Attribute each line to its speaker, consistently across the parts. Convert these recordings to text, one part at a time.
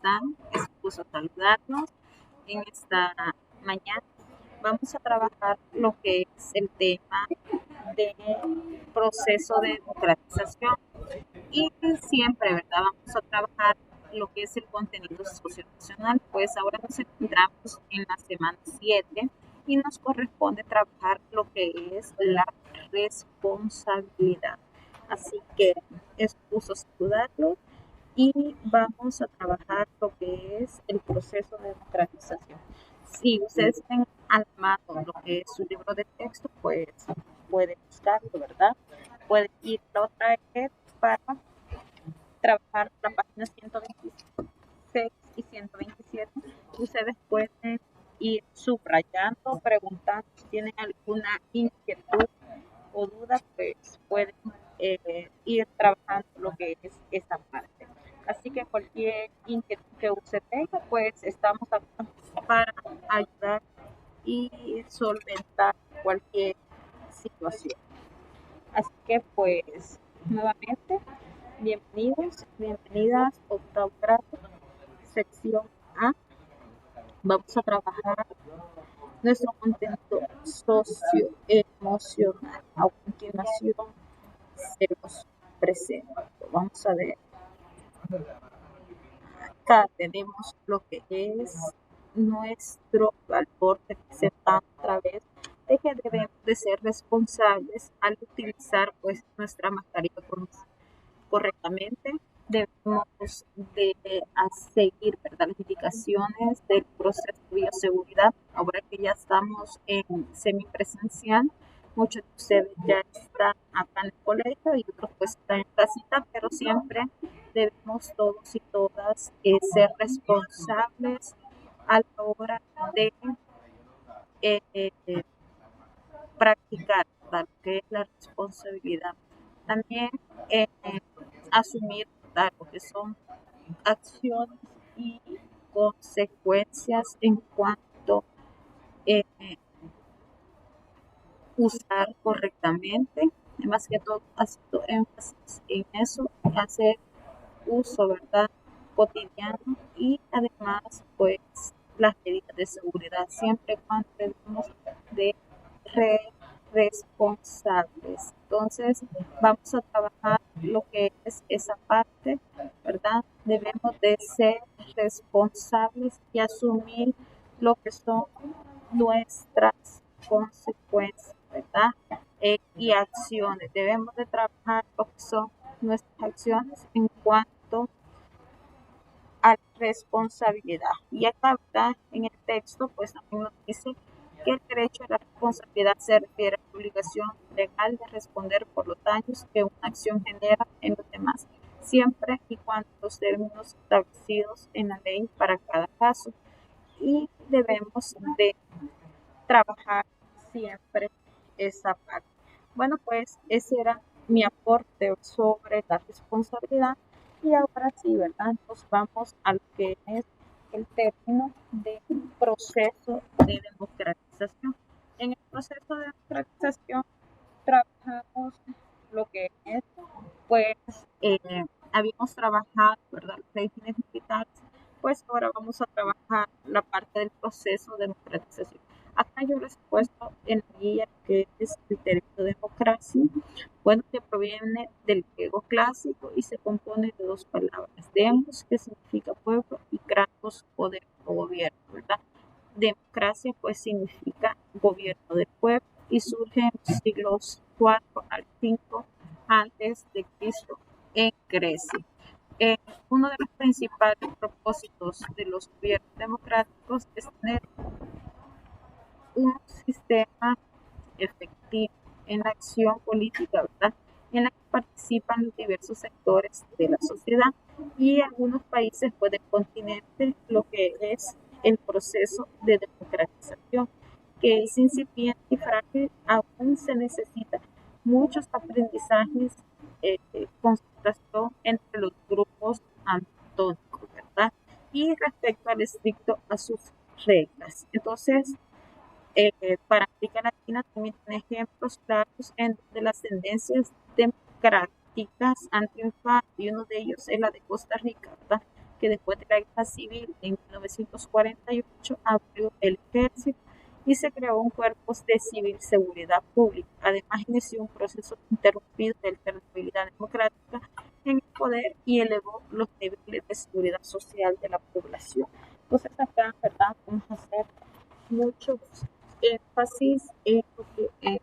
Speaker 1: están? Es un gusto saludarnos en esta mañana. Vamos a trabajar lo que es el tema del proceso de democratización y siempre, ¿verdad? Vamos a trabajar lo que es el contenido socioemocional. Pues ahora nos encontramos en la semana 7 y nos corresponde trabajar lo que es la responsabilidad. Así que es un gusto saludarlos y vamos a trabajar lo que es el proceso de democratización. Si ustedes tienen a la mano lo que es su libro de texto, pues pueden buscarlo, ¿verdad? Pueden ir a otra vez para trabajar la página 126 y 127. Ustedes pueden ir subrayando, preguntando si tienen alguna inquietud o duda, pues pueden ir trabajando lo que es esa parte. Así que cualquier inquietud que usted tenga, pues estamos acá para ayudar y solventar cualquier situación. Así que pues nuevamente, bienvenidos, bienvenidas, octavo grado, sección A. Vamos a trabajar nuestro contenido socioemocional. A continuación se los presento. Vamos a ver. Acá tenemos lo que es nuestro valor representado a través de que debemos de ser responsables al utilizar pues nuestra mascarilla correctamente. Debemos de seguir, ¿verdad?, las indicaciones del proceso de bioseguridad. Ahora que ya estamos en semipresencial, muchos de ustedes ya están acá en el colegio y otros pues están en casita, pero siempre debemos todos y todas ser responsables a la hora de eh, practicar, ¿verdad?, lo que es la responsabilidad. También eh, asumir, ¿verdad?, lo que son acciones y consecuencias en cuanto eh, usar correctamente, más que todo haciendo énfasis en eso, hacer uso, ¿verdad?, cotidiano y además pues las medidas de seguridad siempre cuando debemos de ser responsables. Entonces vamos a trabajar lo que es esa parte, ¿verdad? Debemos de ser responsables y asumir lo que son nuestras consecuencias, ¿verdad? Y acciones. Debemos de trabajar lo que son nuestras acciones en cuanto a la responsabilidad. Y acá, ¿verdad?, en el texto, pues también nos dice que el derecho a la responsabilidad se refiere a la obligación legal de responder por los daños que una acción genera en los demás, siempre y cuando los términos establecidos en la ley para cada caso. Y debemos de trabajar siempre esa parte. Bueno, pues ese era mi aporte sobre la responsabilidad y ahora sí, ¿verdad? Nos vamos a lo que es el término de proceso de democratización. En el proceso de democratización trabajamos lo que es, pues, habíamos trabajado, ¿verdad?, los regímenes militares, pues ahora vamos a trabajar la parte del proceso de democratización. Acá yo les he puesto en la guía que es el término democracia, bueno, que proviene del griego clásico y se compone de dos palabras: demos, que significa pueblo, y kratos, poder o gobierno, ¿verdad? Democracia pues significa gobierno del pueblo y surge en los siglos 4 al 5 antes de Cristo en Grecia. Eh, Uno de los principales propósitos de los gobiernos democráticos es tener un sistema efectivo en la acción política, ¿verdad?, en la que participan los diversos sectores de la sociedad y algunos países pues, del continente lo que es el proceso de democratización, que es incipiente y frágil. Aún se necesita muchos aprendizajes, concentración entre los grupos antónicos, ¿verdad? Y respecto al estricto a sus reglas. Entonces, para América Latina también tiene ejemplos claros en donde las tendencias democráticas han triunfado y uno de ellos es la de Costa Rica, ¿verdad? que después de la Guerra Civil en 1948 abrió el ejército y se creó un cuerpo de civil seguridad pública. Además, inició un proceso interrumpido de alternabilidad democrática en el poder y elevó los niveles de seguridad social de la población. Entonces, acá, ¿verdad? Vamos a hacer mucho énfasis en lo que es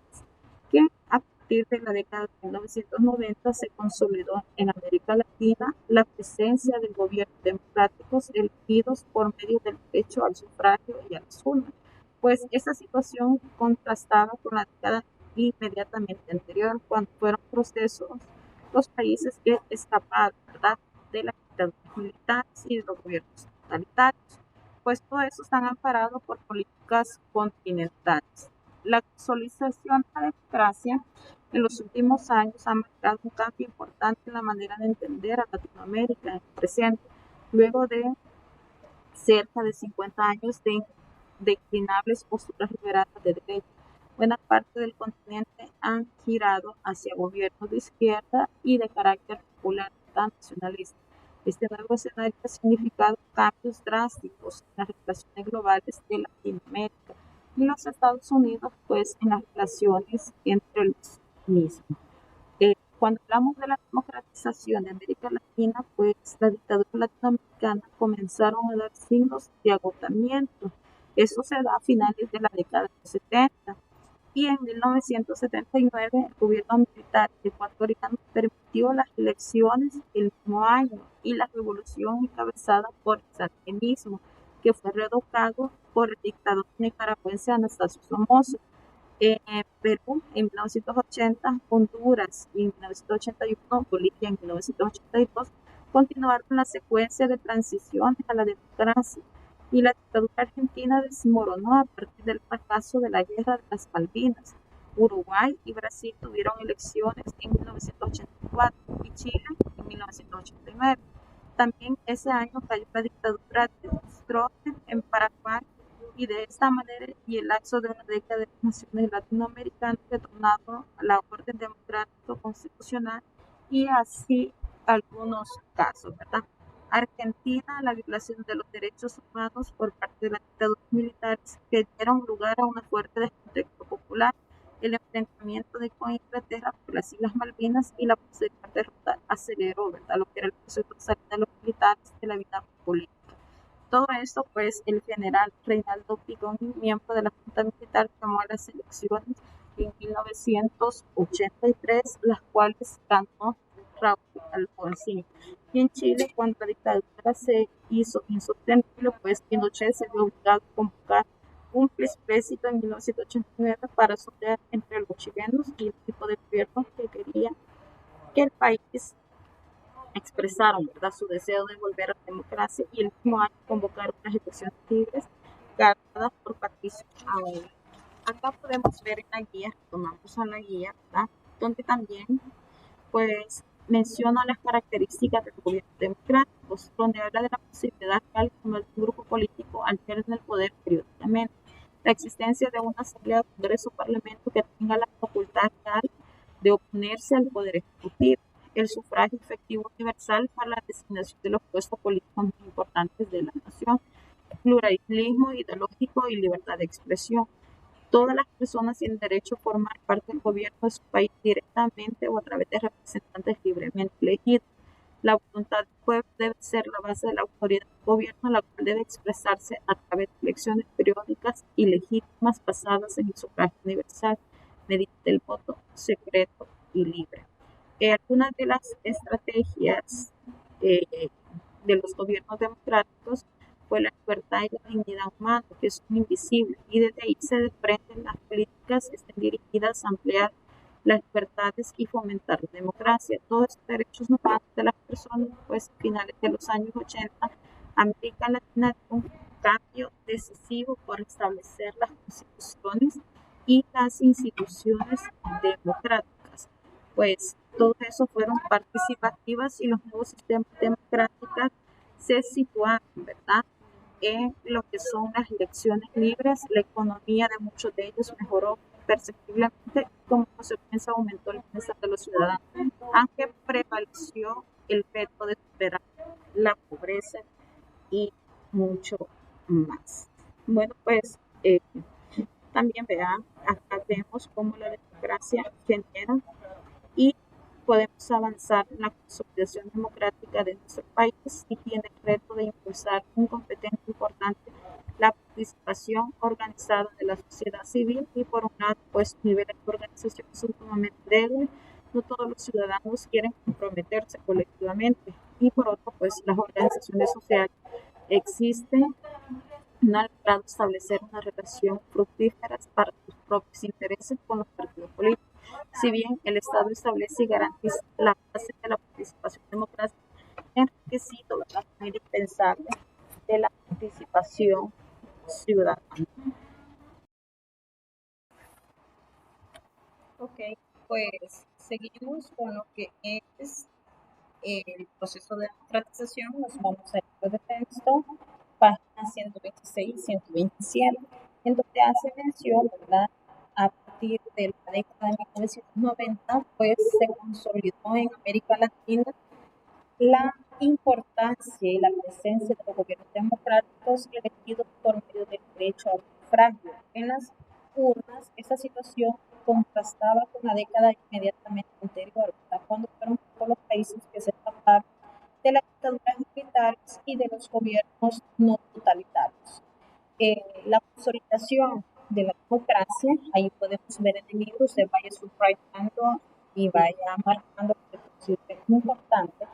Speaker 1: que a partir de la década de 1990 se consolidó en América Latina la presencia de gobiernos democráticos elegidos por medio del derecho al sufragio y a las urnas. Pues esta situación contrastaba con la década inmediatamente anterior, cuando fueron procesos los países que escaparon, ¿verdad?, de las dictaduras militares y de los gobiernos totalitarios. Pues todo eso están amparados por políticas continentales. La consolidación de la democracia en los últimos años ha marcado un cambio importante en la manera de entender a Latinoamérica en el presente, luego de cerca de 50 años de declinables posturas liberadas de derecha. Buena parte del continente han girado hacia gobiernos de izquierda y de carácter popular nacionalista. Este nuevo escenario ha significado cambios drásticos en las relaciones globales de Latinoamérica y los Estados Unidos, pues en las relaciones entre los mismos. Cuando hablamos de la democratización de América Latina, pues las dictaduras latinoamericanas comenzaron a dar signos de agotamiento. Eso se da a finales de la década de los 70 y en 1979 el gobierno militar ecuatoriano permitió las elecciones el mismo año y la revolución encabezada por el sandinismo, que fue revocado por el dictador nicaragüense Anastasio Somoza. Perú en 1980, Honduras en 1981, Bolivia en 1982 continuaron la secuencia de transiciones a la democracia y la dictadura argentina desmoronó a partir del fracaso de la Guerra de las Malvinas. Uruguay y Brasil tuvieron elecciones en 1984 y Chile en 1989. También ese año cayó la dictadura de Stroessner en Paraguay y de esta manera y el lapso de una década de las naciones latinoamericanas retornaron a la orden democrática constitucional y así algunos casos, ¿verdad? Argentina, la violación de los derechos humanos por parte de las dictaduras militares que dieron lugar a una fuerte descontento popular, el enfrentamiento con Inglaterra por las Islas Malvinas y la posterior derrota aceleró, ¿verdad?, lo que era el proceso de salida de los militares de la vida política. Todo esto, pues, el general Reinaldo Pigoni, miembro de la Junta Militar, tomó las elecciones en 1983, las cuales ganó Raúl Alfonsín. Y en Chile, cuando la dictadura se hizo insostenible, pues Pinochet se vio obligado a convocar un plebiscito en 1989 para sortear entre los chilenos y el tipo de gobierno que quería que el país expresaron, ¿verdad?, su deseo de volver a la democracia y el mismo año convocaron unas elecciones libres ganadas por Patricio Aoun. Acá podemos ver en la guía, tomamos a la guía, ¿verdad?, donde también pues menciona las características del gobierno democrático, donde habla de la posibilidad real como el grupo político alterne el poder periódicamente, la existencia de una asamblea, congreso o parlamento que tenga la facultad real de oponerse al poder ejecutivo, el sufragio efectivo universal para la designación de los puestos políticos más importantes de la nación, pluralismo ideológico y libertad de expresión. Todas las personas tienen derecho a formar parte del gobierno de su país directamente o a través de representantes libremente elegidos. La voluntad del pueblo debe ser la base de la autoridad del gobierno, la cual debe expresarse a través de elecciones periódicas y legítimas basadas en el sufragio universal, mediante el voto secreto y libre. Algunas de las estrategias eh, de los gobiernos democráticos fue la libertad y la dignidad humana, que son invisibles, y desde ahí se desprenden las políticas que estén dirigidas a ampliar las libertades y fomentar la democracia. Todos estos derechos humanos de las personas, pues a finales de los años 80, América Latina dio un cambio decisivo por establecer las constituciones y las instituciones democráticas. Pues todo eso fueron participativas y los nuevos sistemas democráticos se sitúan, ¿verdad?, en lo que son las elecciones libres. La economía de muchos de ellos mejoró perceptiblemente y como consecuencia aumentó el bienestar de los ciudadanos, aunque prevaleció el veto de superar la pobreza y mucho más. Bueno, pues también vean, acá vemos cómo la democracia genera y podemos avanzar en la consolidación democrática de nuestro país y tiene el reto de impulsar un competente importante la participación organizada de la sociedad civil y por un lado pues niveles de organización sumamente débiles, no todos los ciudadanos quieren comprometerse colectivamente y por otro pues las organizaciones sociales existen, no han logrado establecer una relación fructífera para sus propios intereses con los partidos políticos. Si bien el Estado establece y garantiza la base de la participación democrática, es requisito, ¿verdad?, indispensable de la participación ciudadana. Ok, pues seguimos con lo que es el proceso de democratización. Nos vamos a ir de texto, páginas 126 y 127, en donde hace mención, ¿verdad? A partir de la década de 1990, pues se consolidó en América Latina la importancia y la presencia de los gobiernos democráticos elegidos por medio del derecho al sufragio en las urnas. Esta situación contrastaba con la década inmediatamente anterior, ¿verdad?, cuando fueron todos los países que se escaparon de las dictaduras militares y de los gobiernos no totalitarios. La consolidación de la democracia, ahí podemos ver en el libro, se vaya subrayando y vaya marcando lo que es importante,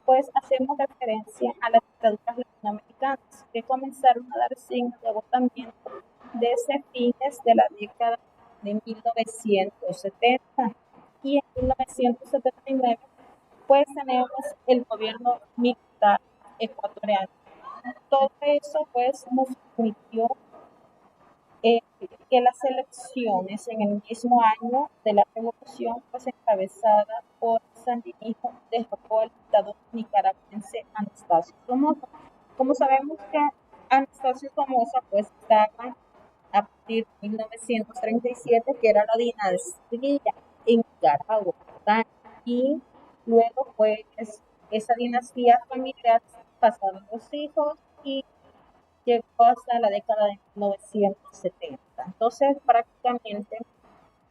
Speaker 1: pues hacemos referencia a las dictaduras latinoamericanas que comenzaron a dar signos de agotamiento desde fines de la década de 1970 y en 1979 pues tenemos el gobierno militar ecuatoriano. Todo eso pues nos permitió eh, que las elecciones en el mismo año de la revolución, pues encabezada por Sandinismo, derrocó al dictador nicaragüense Anastasio Somoza. Como sabemos que Anastasio Somoza pues estaba a partir de 1937, que era la dinastía en Nicaragua, ¿verdad? Y luego pues esa dinastía familiar pasaron los hijos y llegó hasta la década de 1970. Entonces, prácticamente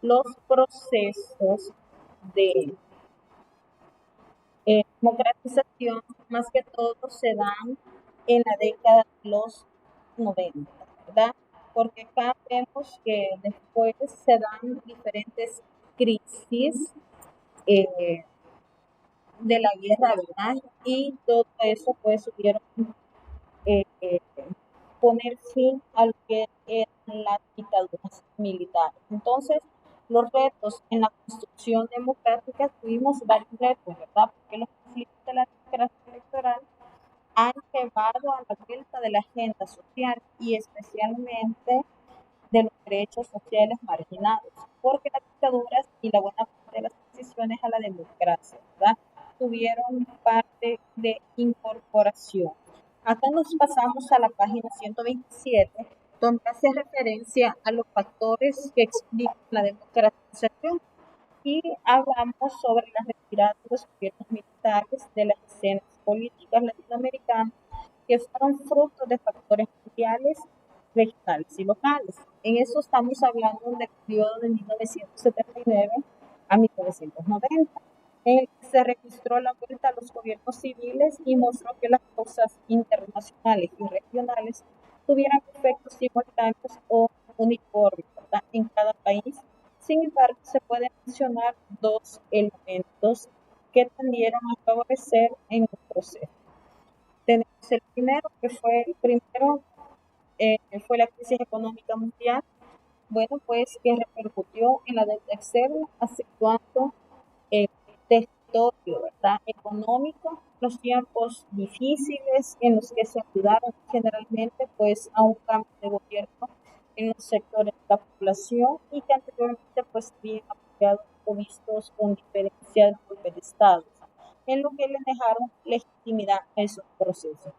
Speaker 1: los procesos de democratización, más que todo, se dan en la década de los 90, ¿verdad? Porque acá vemos que después se dan diferentes crisis eh, de la guerra, ¿verdad? Y todo eso pues hubieron eh, poner fin a lo que eran las dictaduras militares. Entonces, los retos en la construcción democrática tuvimos varios retos, ¿verdad? Porque los conflictos de la democracia electoral han llevado a la vuelta de la agenda social y especialmente de los derechos sociales marginados, porque las dictaduras y la buena parte de las transiciones a la democracia, ¿verdad?, tuvieron parte de incorporación. Acá nos pasamos a la página 127, donde hace referencia a los factores que explican la democratización y hablamos sobre la retirada de los gobiernos militares de las escenas políticas latinoamericanas que fueron fruto de factores mundiales, regionales y locales. En eso estamos hablando del periodo de 1979 a 1990, en el que se registró la vuelta a los gobiernos civiles y mostró que las causas internacionales y regionales tuvieran efectos simultáneos o uniformes, ¿verdad?, en cada país. Sin embargo, se pueden mencionar dos elementos que tendieron a favorecer en el proceso. Tenemos el primero, que fue el primero, fue la crisis económica mundial, bueno, pues que repercutió en la deuda externa, acentuando el territorio, ¿verdad?, económico, los tiempos difíciles en los que se ayudaron generalmente pues a un cambio de gobierno en los sectores de la población y que anteriormente pues habían apoyado o vistos con diferencia del golpe de Estado, en lo que le dejaron legitimidad a esos procesos.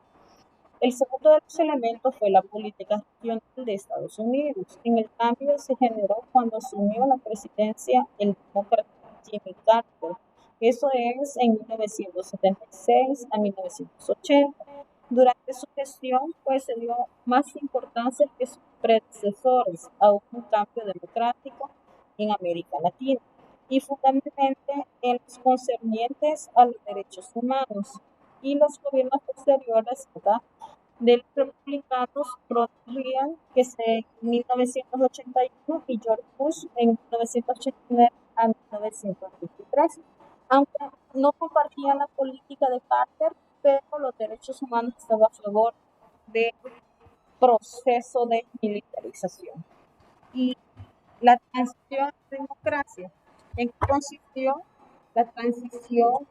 Speaker 1: El segundo de los elementos fue la política regional de Estados Unidos. En el cambio se generó cuando asumió la presidencia el demócrata Jimmy Carter. Eso es en 1976 a 1980. Durante su gestión, pues se dio más importancia que sus predecesores a un cambio democrático en América Latina y fundamentalmente en los concernientes a los derechos humanos. Y los gobiernos posteriores, ¿verdad?, de los republicanos, Ronald Reagan, que es en 1981, y George Bush en 1989 a 1923. Aunque no compartían la política de Carter, pero los derechos humanos estaban a favor del proceso de militarización. Y la transición a la democracia, ¿en qué consistió la transición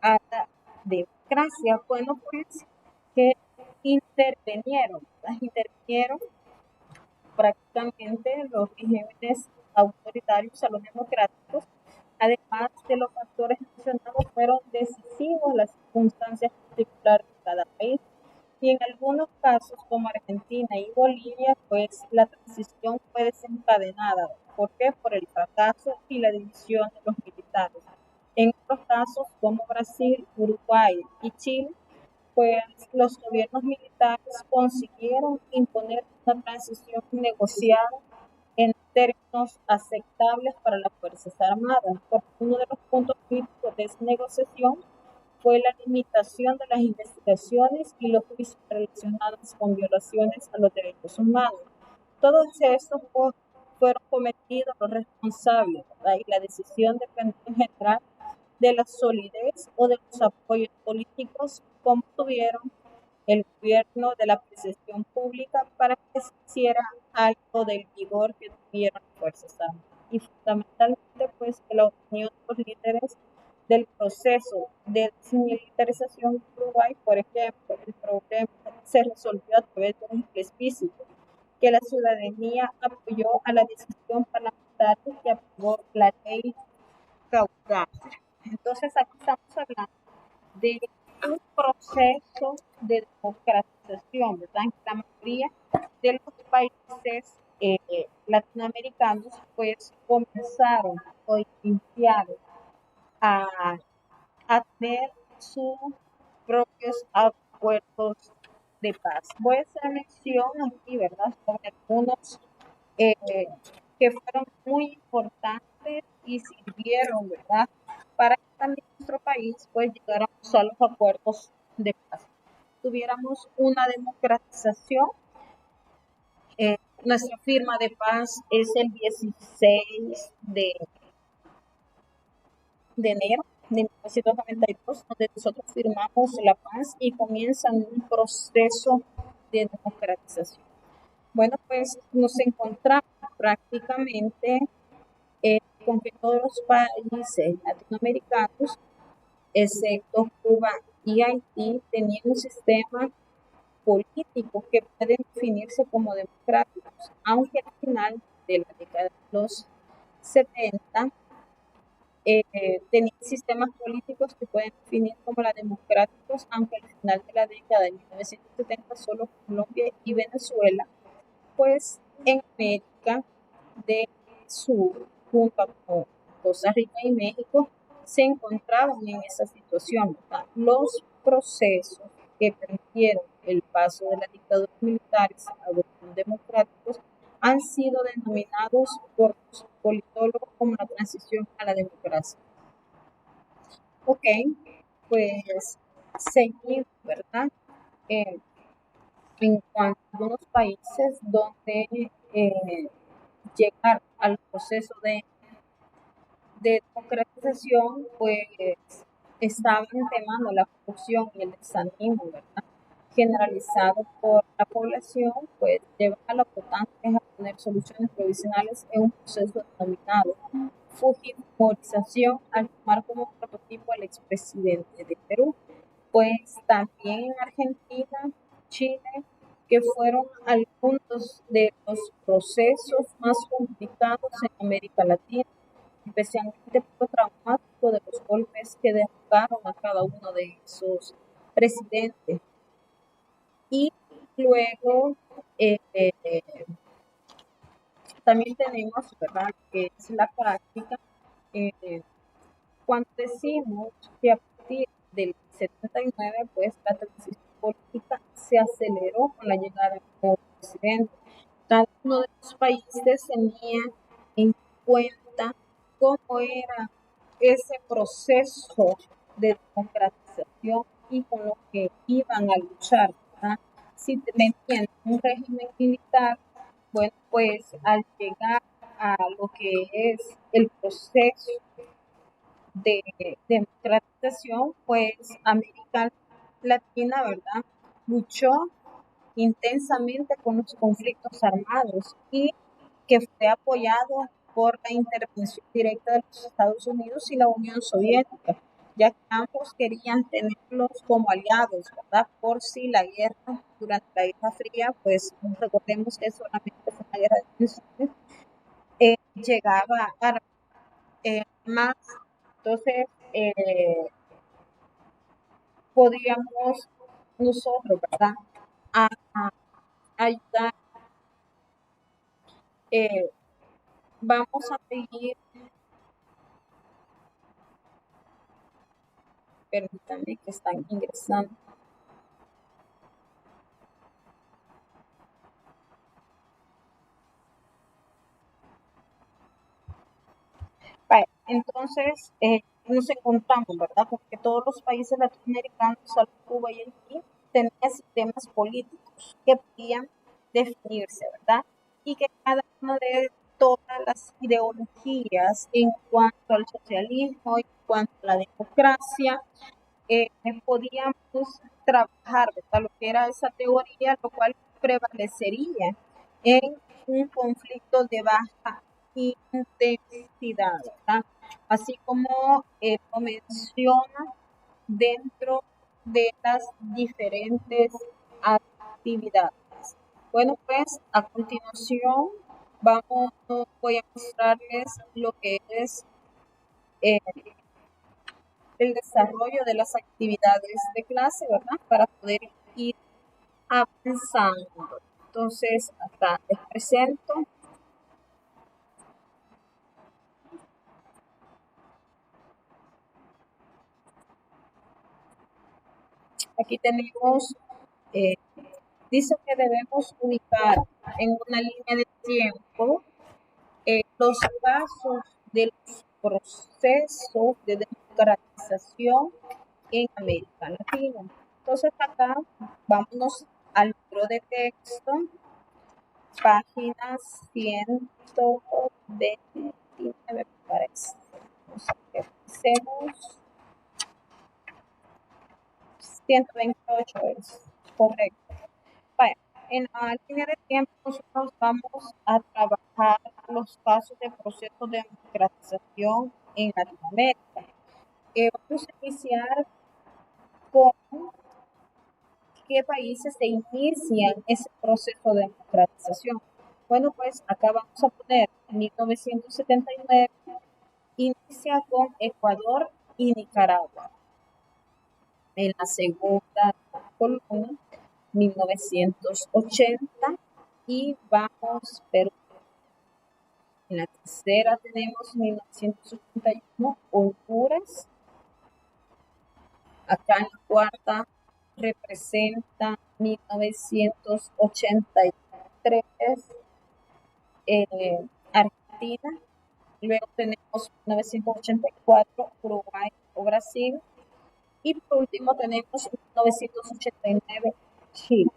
Speaker 1: a la democracia? Bueno, pues que intervinieron prácticamente los regímenes autoritarios a los democráticos. Además de los factores mencionados, fueron decisivos las circunstancias particulares de cada país. Y en algunos casos, como Argentina y Bolivia, pues la transición fue desencadenada. ¿Por qué? Por el fracaso y la división de los militares. En otros casos, como Brasil, Uruguay y Chile, pues los gobiernos militares consiguieron imponer una transición negociada en términos aceptables para las Fuerzas Armadas. Porque uno de los puntos críticos de esa negociación fue la limitación de las investigaciones y los juicios relacionados con violaciones a los derechos humanos. Todos estos fueron cometidos los responsables, ¿verdad? Y la decisión depende en general de la solidez o de los apoyos políticos como tuvieron el gobierno de la percepción pública para que se hiciera algo del vigor que tuvieron las Fuerzas Armadas. Y fundamentalmente, pues, que la opinión de los líderes del proceso de desmilitarización de Uruguay, por ejemplo, el problema se resolvió a través de un plebiscito, que la ciudadanía apoyó a la decisión parlamentaria que aprobó la ley caudal. Entonces, aquí estamos hablando de un proceso de democratización, ¿verdad? En la mayoría de los países latinoamericanos, pues comenzaron o iniciaron a, a tener sus propios acuerdos de paz. Voy a hacer mención aquí, ¿verdad?, sobre algunos eh, que fueron muy importantes y sirvieron, ¿verdad?, para que también nuestro país pues llegáramos a los acuerdos de paz. Tuviéramos una democratización. Nuestra firma de paz es el 16 de enero de 1992, donde nosotros firmamos la paz y comienza un proceso de democratización. Bueno, pues nos encontramos prácticamente con que todos los países latinoamericanos, excepto Cuba y Haití, tenían un sistema político que puede definirse como democráticos, aunque al final de la década de los 70 tenían sistemas políticos que pueden definir como la democráticos, aunque al final de la década de 1970 solo Colombia y Venezuela, pues en América del Sur, junto con Costa Rica y México, se encontraban en esa situación, ¿verdad? Los procesos que permitieron el paso de las dictaduras militares a gobiernos democráticos han sido denominados por los politólogos como la transición a la democracia. Ok, pues seguimos, ¿verdad? En cuanto a algunos países donde llegar al proceso de democratización, pues estaban temando la corrupción y el desánimo, ¿verdad?, generalizado por la población, pues lleva a los votantes a poner soluciones provisionales en un proceso denominado fujimorización, al tomar como prototipo al expresidente de Perú. Pues también en Argentina, Chile, que fueron algunos de los procesos más complicados en América Latina, especialmente por lo traumático de los golpes que derrocaron a cada uno de esos presidentes. Y luego también tenemos, ¿verdad?, que es la práctica cuando decimos que a partir del 79, pues la transición política se aceleró con la llegada del nuevo presidente. Cada uno de los países tenía en cuenta cómo era ese proceso de democratización y con lo que iban a luchar, ¿verdad? Si tenían un régimen militar, bueno, pues al llegar a lo que es el proceso de democratización, pues América Latina, ¿verdad? Luchó intensamente con los conflictos armados y que fue apoyado por la intervención directa de los Estados Unidos y la Unión Soviética, ya que ambos querían tenerlos como aliados, ¿verdad? Por si la guerra, durante la Guerra Fría, pues recordemos que solamente fue una guerra de misiones, llegaba a más, entonces podríamos nosotros, ¿verdad? A ayudar, eh, vamos a seguir, permítanme que están ingresando. Vale, entonces, nos encontramos, ¿verdad? Porque todos los países latinoamericanos, salvo Cuba y Haití, tenían sistemas políticos que podían definirse, ¿verdad? Y que cada una de todas las ideologías en cuanto al socialismo, en cuanto a la democracia, podíamos trabajar, ¿verdad? Lo que era esa teoría, lo cual prevalecería en un conflicto de baja intensidad, ¿verdad? Así como lo menciona dentro de las diferentes actividades. Bueno, pues a continuación voy a mostrarles lo que es eh, el desarrollo de las actividades de clase, ¿verdad? Para poder ir avanzando. Entonces, acá les presento. Aquí tenemos, eh, dice que debemos ubicar en una línea de tiempo los pasos de los procesos de democratización en América Latina. Entonces, acá vámonos al libro de texto, página 129, me parece. Hacemos 128, es correcto. Bueno, en la línea de tiempo nosotros vamos a trabajar los pasos de proceso de democratización en Latinoamérica. Vamos a iniciar con qué países se inician ese proceso de democratización. Bueno, pues acá vamos a poner 1979, inicia con Ecuador y Nicaragua. En la segunda columna, 1980, y vamos Perú. En la tercera tenemos 1981, Honduras. Acá en la cuarta representa 1983, Argentina. Luego tenemos 1984, Uruguay o Brasil. Y por último tenemos 1989, Chile.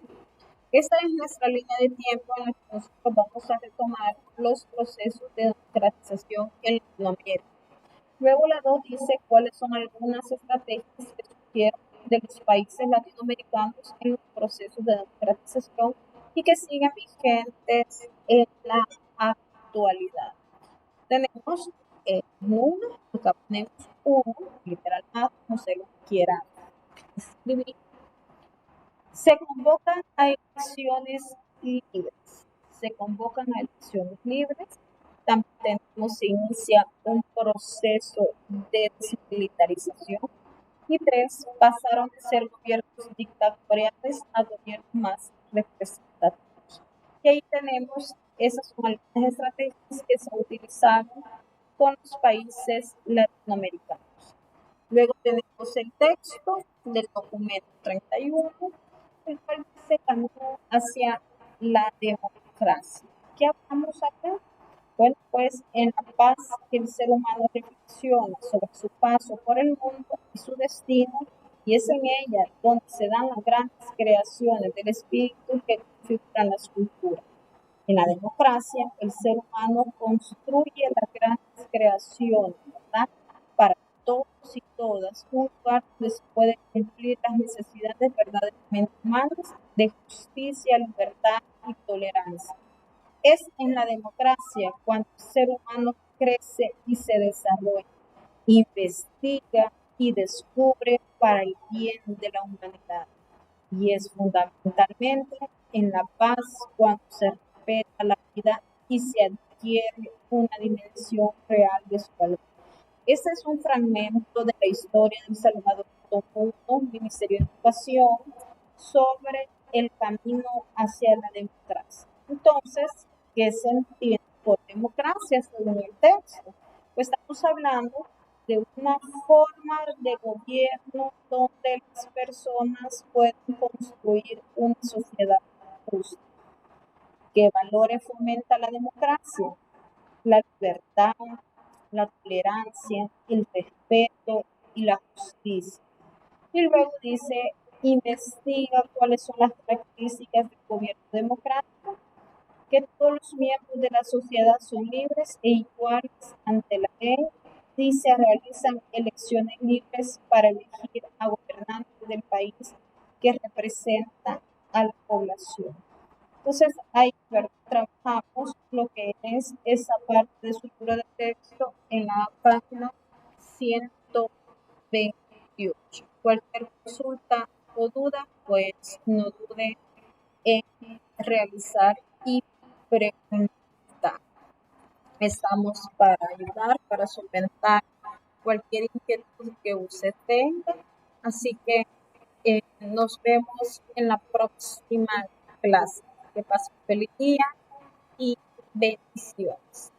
Speaker 1: Esta es nuestra línea de tiempo en la que nosotros vamos a retomar los procesos de democratización en Latinoamérica. Luego la 2 dice cuáles son algunas estrategias que surgieron de los países latinoamericanos en los procesos de democratización y que siguen vigentes en la actualidad. Tenemos uno, acá ponemos uno, literal, como se lo quiera escribir. Se convocan a elecciones libres. Se convocan a elecciones libres. También se inicia un proceso de desmilitarización. Y 3, pasaron de ser gobiernos dictatoriales a gobiernos más representativos. Y ahí tenemos esas son algunas estrategias que se utilizaron con los países latinoamericanos. Luego tenemos el texto del documento 31, el cual dice camino hacia la democracia. ¿Qué hablamos acá? Bueno, pues en la paz que el ser humano reflexiona sobre su paso por el mundo y su destino, y es en ella donde se dan las grandes creaciones del espíritu que configuran la escultura. En la democracia, el ser humano construye las grandes creaciones, ¿verdad? Para todos y todas, un lugar donde se pueden cumplir las necesidades verdaderamente humanas de justicia, libertad y tolerancia. Es en la democracia cuando el ser humano crece y se desarrolla, investiga y descubre para el bien de la humanidad. Y es fundamentalmente en la paz cuando se respeta la vida y se adquiere una dimensión real de su valor. Este es un fragmento de la historia del Salvador Tomuno, Ministerio de Educación, sobre el camino hacia la democracia. Entonces, ¿qué se entiende por democracia según el texto? Pues estamos hablando de una forma de gobierno donde las personas pueden construir una sociedad justa. ¿Qué valores fomenta la democracia? La libertad, la tolerancia, el respeto y la justicia. Y luego dice, investiga cuáles son las características del gobierno democrático, que todos los miembros de la sociedad son libres e iguales ante la ley, y se realizan elecciones libres para elegir a gobernantes del país que representan a la población. Entonces, ahí trabajamos lo que es esa parte de estructura de texto en la página 128. Cualquier consulta o duda, pues no dude en realizar y preguntar. Estamos para ayudar, para solventar cualquier inquietud que usted tenga. Así que nos vemos en la próxima clase. Que pase un feliz día y bendiciones.